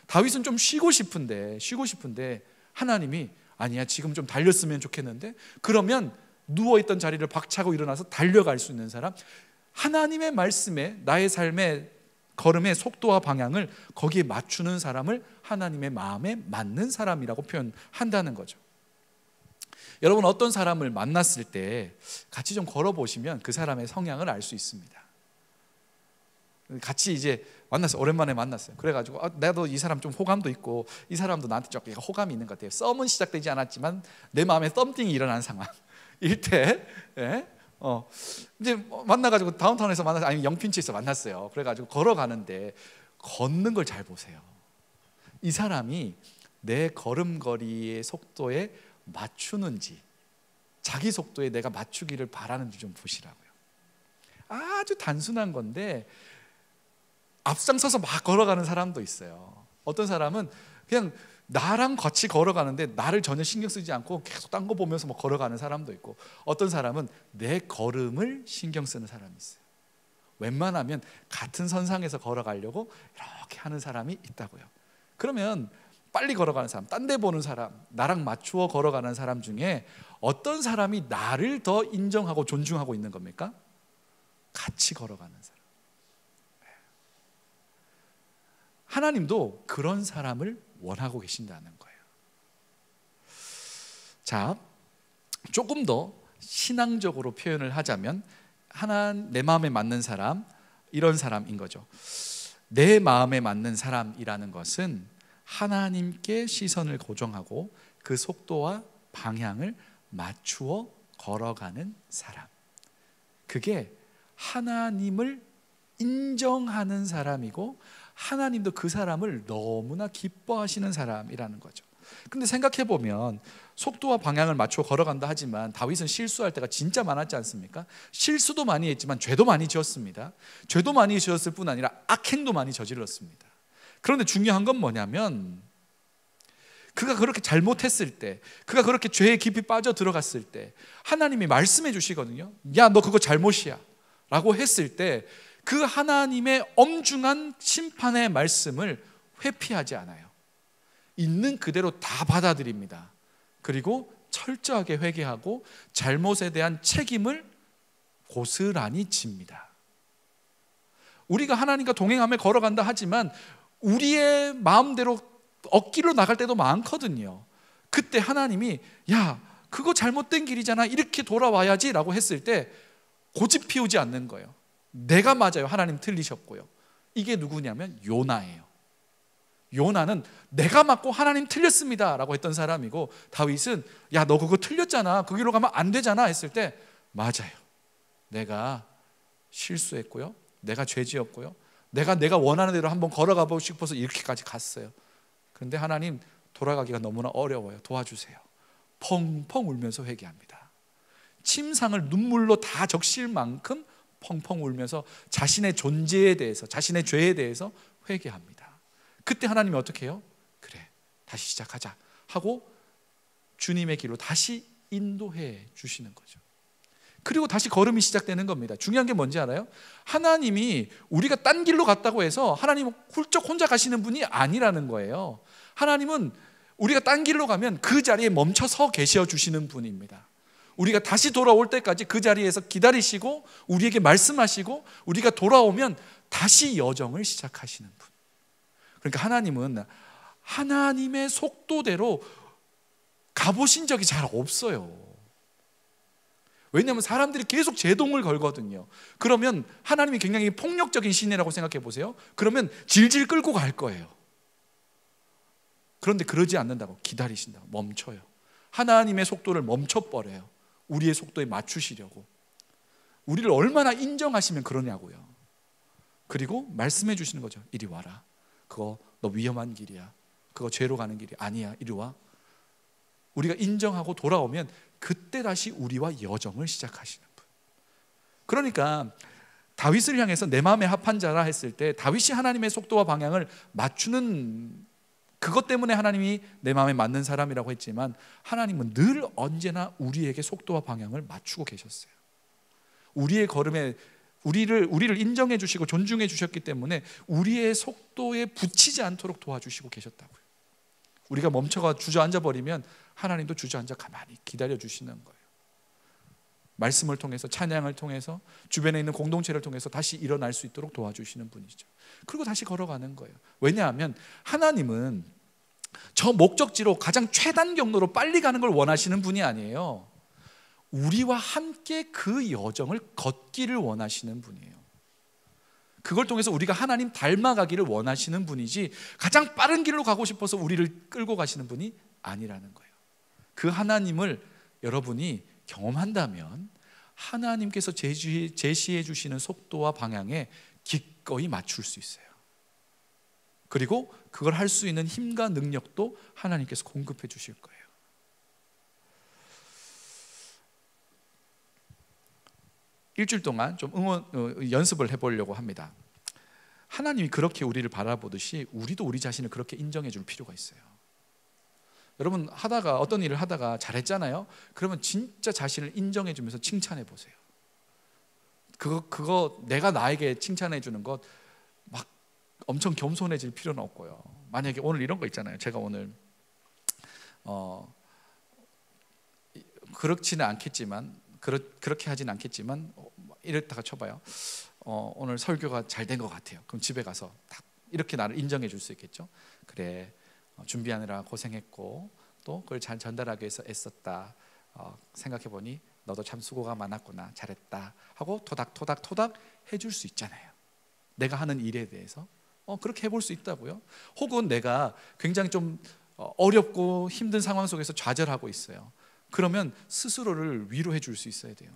다윗은 좀 쉬고 싶은데 하나님이 아니야, 지금 좀 달렸으면 좋겠는데, 그러면 누워있던 자리를 박차고 일어나서 달려갈 수 있는 사람. 하나님의 말씀에 나의 삶의 걸음의 속도와 방향을 거기에 맞추는 사람을 하나님의 마음에 맞는 사람이라고 표현한다는 거죠. 여러분 어떤 사람을 만났을 때 같이 좀 걸어보시면 그 사람의 성향을 알 수 있습니다. 같이 이제 만났어요. 오랜만에 만났어요. 그래가지고 나도 이 사람 좀 호감도 있고 이 사람도 나한테 조금 호감이 있는 것 같아요. 썸은 시작되지 않았지만 내 마음에 썸띵이 일어난 상황일 때 이제 만나가지고 다운타운에서 만나서 아니면 영핀치에서 만났어요. 그래가지고 걸어가는데 걷는 걸 잘 보세요. 이 사람이 내 걸음걸이의 속도에 맞추는지 자기 속도에 내가 맞추기를 바라는지 좀 보시라고요. 아주 단순한 건데 앞장서서 막 걸어가는 사람도 있어요. 어떤 사람은 그냥 나랑 같이 걸어가는데 나를 전혀 신경 쓰지 않고 계속 딴 거 보면서 막 걸어가는 사람도 있고, 어떤 사람은 내 걸음을 신경 쓰는 사람이 있어요. 웬만하면 같은 선상에서 걸어가려고 이렇게 하는 사람이 있다고요. 그러면 빨리 걸어가는 사람, 딴 데 보는 사람, 나랑 맞추어 걸어가는 사람 중에 어떤 사람이 나를 더 인정하고 존중하고 있는 겁니까? 같이 걸어가는 사람. 하나님도 그런 사람을 원하고 계신다는 거예요. 자, 조금 더 신앙적으로 표현을 하자면 내 마음에 맞는 사람, 이런 사람인 거죠. 내 마음에 맞는 사람이라는 것은 하나님께 시선을 고정하고 그 속도와 방향을 맞추어 걸어가는 사람, 그게 하나님을 인정하는 사람이고 하나님도 그 사람을 너무나 기뻐하시는 사람이라는 거죠. 근데 생각해 보면 속도와 방향을 맞추어 걸어간다 하지만 다윗은 실수할 때가 진짜 많았지 않습니까? 실수도 많이 했지만 죄도 많이 지었습니다. 죄도 많이 지었을 뿐 아니라 악행도 많이 저질렀습니다. 그런데 중요한 건 뭐냐면 그가 그렇게 잘못했을 때, 그가 그렇게 죄에 깊이 빠져 들어갔을 때 하나님이 말씀해 주시거든요. 야, 너 그거 잘못이야 라고 했을 때 그 하나님의 엄중한 심판의 말씀을 회피하지 않아요. 있는 그대로 다 받아들입니다. 그리고 철저하게 회개하고 잘못에 대한 책임을 고스란히 집니다. 우리가 하나님과 동행하며 걸어간다 하지만 우리의 마음대로 억지로 나갈 때도 많거든요. 그때 하나님이 야, 그거 잘못된 길이잖아, 이렇게 돌아와야지 라고 했을 때 고집 피우지 않는 거예요. 내가 맞아요, 하나님 틀리셨고요. 이게 누구냐면 요나예요. 요나는 내가 맞고 하나님 틀렸습니다 라고 했던 사람이고, 다윗은 야, 너 그거 틀렸잖아, 그 길로 가면 안 되잖아 했을 때 맞아요, 내가 실수했고요, 내가 죄지었고요, 내가 원하는 대로 한번 걸어가 보고 싶어서 이렇게까지 갔어요. 그런데 하나님, 돌아가기가 너무나 어려워요, 도와주세요. 펑펑 울면서 회개합니다. 침상을 눈물로 다 적실 만큼 펑펑 울면서 자신의 존재에 대해서, 자신의 죄에 대해서 회개합니다. 그때 하나님이 어떻게 해요? 그래, 다시 시작하자 하고 주님의 길로 다시 인도해 주시는 거죠. 그리고 다시 걸음이 시작되는 겁니다. 중요한 게 뭔지 알아요? 하나님이 우리가 딴 길로 갔다고 해서 하나님은 훌쩍 혼자 가시는 분이 아니라는 거예요. 하나님은 우리가 딴 길로 가면 그 자리에 멈춰 서 계셔 주시는 분입니다. 우리가 다시 돌아올 때까지 그 자리에서 기다리시고 우리에게 말씀하시고 우리가 돌아오면 다시 여정을 시작하시는 분. 그러니까 하나님은 하나님의 속도대로 가보신 적이 잘 없어요. 왜냐하면 사람들이 계속 제동을 걸거든요. 그러면 하나님이 굉장히 폭력적인 신이라고 생각해 보세요. 그러면 질질 끌고 갈 거예요. 그런데 그러지 않는다고, 기다리신다고, 멈춰요. 하나님의 속도를 멈춰버려요. 우리의 속도에 맞추시려고. 우리를 얼마나 인정하시면 그러냐고요. 그리고 말씀해 주시는 거죠. 이리 와라, 그거 너 위험한 길이야, 그거 죄로 가는 길이 아니야, 이리 와. 우리가 인정하고 돌아오면 그때 다시 우리와 여정을 시작하시는 분. 그러니까 다윗을 향해서 내 마음에 합한 자라 했을 때 다윗이 하나님의 속도와 방향을 맞추는, 그것 때문에 하나님이 내 마음에 맞는 사람이라고 했지만 하나님은 늘 언제나 우리에게 속도와 방향을 맞추고 계셨어요. 우리의 걸음에 우리를 인정해 주시고 존중해 주셨기 때문에 우리의 속도에 붙이지 않도록 도와주시고 계셨다고요. 우리가 멈춰가 주저앉아 버리면 하나님도 주저앉아 가만히 기다려 주시는 거예요. 말씀을 통해서, 찬양을 통해서, 주변에 있는 공동체를 통해서 다시 일어날 수 있도록 도와주시는 분이죠. 그리고 다시 걸어가는 거예요. 왜냐하면 하나님은 저 목적지로 가장 최단 경로로 빨리 가는 걸 원하시는 분이 아니에요. 우리와 함께 그 여정을 걷기를 원하시는 분이에요. 그걸 통해서 우리가 하나님 닮아가기를 원하시는 분이지, 가장 빠른 길로 가고 싶어서 우리를 끌고 가시는 분이 아니라는 거예요. 그 하나님을 여러분이 경험한다면 하나님께서 제시해 주시는 속도와 방향에 기꺼이 맞출 수 있어요. 그리고 그걸 할 수 있는 힘과 능력도 하나님께서 공급해 주실 거예요. 일주일 동안 좀 연습을 해보려고 합니다. 하나님이 그렇게 우리를 바라보듯이 우리도 우리 자신을 그렇게 인정해 줄 필요가 있어요. 여러분, 하다가 어떤 일을 하다가 잘했잖아요. 그러면 진짜 자신을 인정해 주면서 칭찬해 보세요. 그거 내가 나에게 칭찬해 주는 것 막 엄청 겸손해질 필요는 없고요. 만약에 오늘 이런 거 있잖아요. 제가 오늘 그렇지는 않겠지만, 그렇게 하진 않겠지만 이랬다가 쳐봐요. 오늘 설교가 잘 된 것 같아요. 그럼 집에 가서 딱 이렇게 나를 인정해 줄 수 있겠죠. 그래, 준비하느라 고생했고 또 그걸 잘 전달하기 위해서 애썼다. 생각해 보니 너도 참 수고가 많았구나, 잘했다 하고 토닥토닥 해줄 수 있잖아요. 내가 하는 일에 대해서 그렇게 해볼 수 있다고요. 혹은 내가 굉장히 좀 어렵고 힘든 상황 속에서 좌절하고 있어요. 그러면 스스로를 위로해 줄 수 있어야 돼요.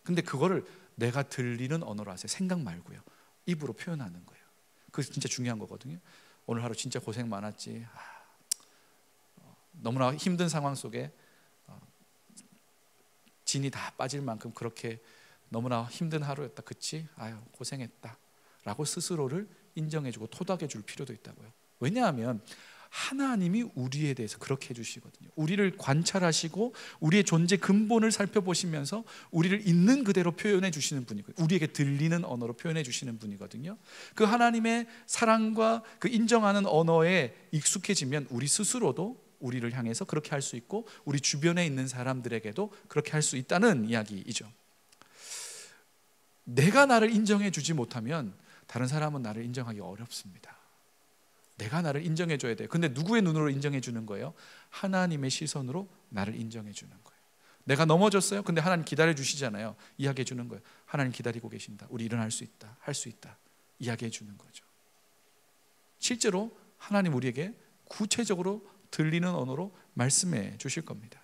근데 그거를 내가 들리는 언어로 하세요. 생각 말고요. 입으로 표현하는 거예요. 그게 진짜 중요한 거거든요. 오늘 하루 진짜 고생 많았지. 너무나 힘든 상황 속에 진이 다 빠질 만큼 그렇게 너무나 힘든 하루였다. 그치? 아유, 고생했다 라고 스스로를 인정해주고 토닥여줄 필요도 있다고요. 왜냐하면 하나님이 우리에 대해서 그렇게 해주시거든요. 우리를 관찰하시고 우리의 존재 근본을 살펴보시면서 우리를 있는 그대로 표현해 주시는 분이고, 우리에게 들리는 언어로 표현해 주시는 분이거든요. 그 하나님의 사랑과 그 인정하는 언어에 익숙해지면 우리 스스로도 우리를 향해서 그렇게 할 수 있고, 우리 주변에 있는 사람들에게도 그렇게 할 수 있다는 이야기이죠. 내가 나를 인정해 주지 못하면 다른 사람은 나를 인정하기 어렵습니다. 내가 나를 인정해 줘야 돼요. 근데 누구의 눈으로 인정해 주는 거예요? 하나님의 시선으로 나를 인정해 주는 거예요. 내가 넘어졌어요? 근데 하나님 기다려 주시잖아요. 이야기해 주는 거예요. 하나님 기다리고 계신다. 우리 일어날 수 있다. 할 수 있다. 이야기해 주는 거죠. 실제로 하나님 우리에게 구체적으로 들리는 언어로 말씀해 주실 겁니다.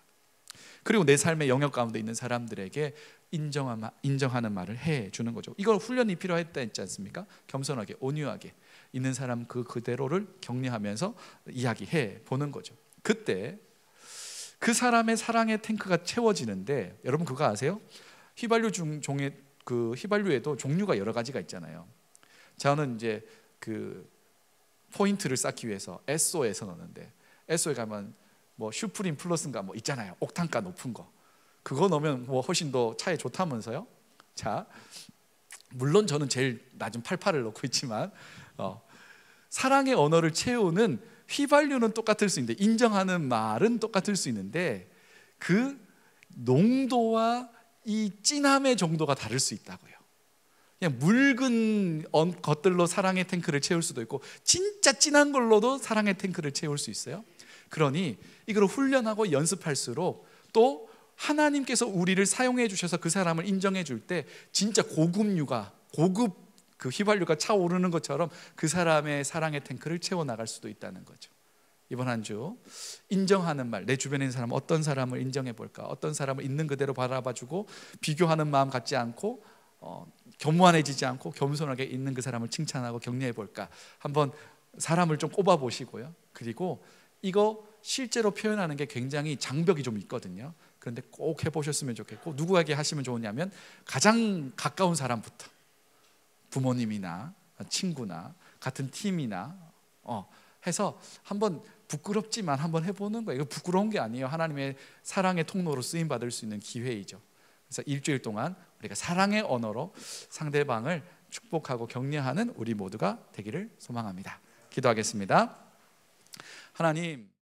그리고 내 삶의 영역 가운데 있는 사람들에게 인정하는 말을 해 주는 거죠. 이걸 훈련이 필요했다 했지 않습니까? 겸손하게, 온유하게 있는 사람 그대로를 격려하면서 이야기해 보는 거죠. 그때 그 사람의 사랑의 탱크가 채워지는데, 여러분 그거 아세요? 휘발유 종의 그 휘발유에도 종류가 여러 가지가 있잖아요. 저는 이제 그 포인트를 쌓기 위해서 에쏘에서 넣는데, 에쏘에 가면 뭐 슈프림 플러스인가 뭐 있잖아요. 옥탄가 높은 거. 그거 넣으면 뭐 훨씬 더 차에 좋다면서요. 자, 물론 저는 제일 낮은 88을 넣고 있지만 사랑의 언어를 채우는 휘발유는 똑같을 수 있는데, 인정하는 말은 똑같을 수 있는데 그 농도와 이 진함의 정도가 다를 수 있다고요. 그냥 묽은 것들로 사랑의 탱크를 채울 수도 있고, 진짜 진한 걸로도 사랑의 탱크를 채울 수 있어요. 그러니 이걸 훈련하고 연습할수록 또 하나님께서 우리를 사용해 주셔서 그 사람을 인정해 줄 때 진짜 고급 그 휘발유가 차오르는 것처럼 그 사람의 사랑의 탱크를 채워 나갈 수도 있다는 거죠. 이번 한 주 인정하는 말, 내 주변에 있는 사람, 어떤 사람을 인정해 볼까? 어떤 사람을 있는 그대로 바라봐주고 비교하는 마음 갖지 않고 교만해지지 않고 겸손하게 있는 그 사람을 칭찬하고 격려해 볼까? 한번 사람을 좀 꼽아 보시고요. 그리고 이거 실제로 표현하는 게 굉장히 장벽이 좀 있거든요. 그런데 꼭 해보셨으면 좋겠고, 누구에게 하시면 좋으냐면 가장 가까운 사람부터, 부모님이나 친구나 같은 팀이나 해서 한번 부끄럽지만 한번 해보는 거예요. 이거 부끄러운 게 아니에요. 하나님의 사랑의 통로로 쓰임 받을 수 있는 기회이죠. 그래서 일주일 동안 우리가 사랑의 언어로 상대방을 축복하고 격려하는 우리 모두가 되기를 소망합니다. 기도하겠습니다. 하나님,